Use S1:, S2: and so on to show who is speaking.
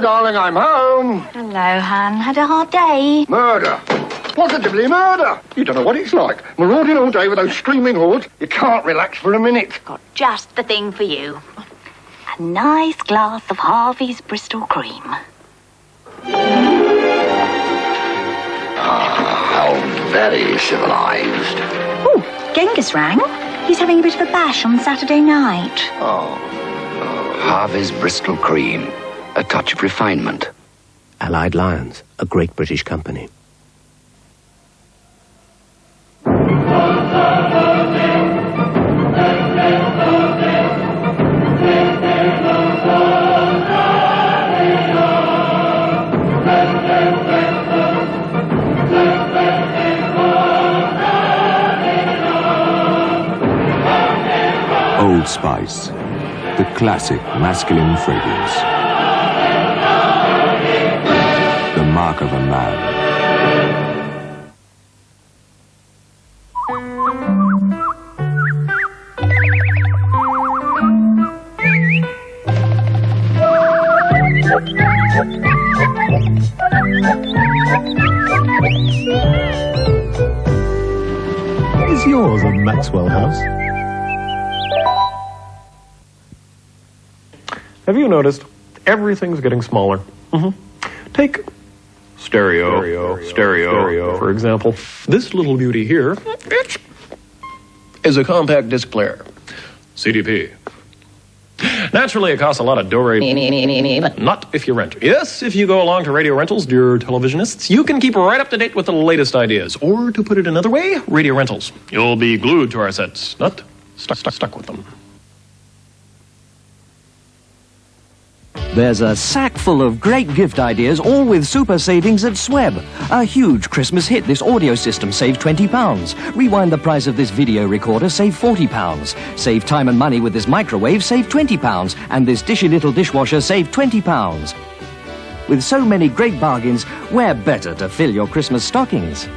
S1: darling, I'm home.
S2: Hello, Hun. Had a hard day?
S1: Murder. Positively murder. You don't know what it's like. Marauding all day with those screaming hordes. You can't relax for a minute.
S2: Got just the thing for you. A nice glass of Harvey's Bristol cream.
S1: How very civilised.
S2: Oh, Genghis rang. He's having a bit of a bash on Saturday night.
S3: Harvey's Bristol cream. A touch of refinement.
S4: Allied-Lyons, a great British company.
S5: Old Spice, the classic masculine fragrance. The mark of a man.
S6: Is yours a Maxwell house? Have you noticed everything's getting smaller? Take stereo, for example. This little beauty here is a compact disc player, CDP. Naturally, it costs a lot of do-re, but not if you rent. Yes, if you go along to radio rentals, dear televisionists, you can keep right up to date with the latest ideas. Or, to put it another way, radio rentals. You'll be glued to our sets, not stuck with them.
S7: There's a sack full of great gift ideas, all with super savings at Sweb. A huge Christmas hit, this audio system, save £20. Rewind the price of this video recorder, save £40. Save time and money with this microwave, save £20. And this Dishy little dishwasher, save £20. With so many great bargains, where better to fill your Christmas stockings?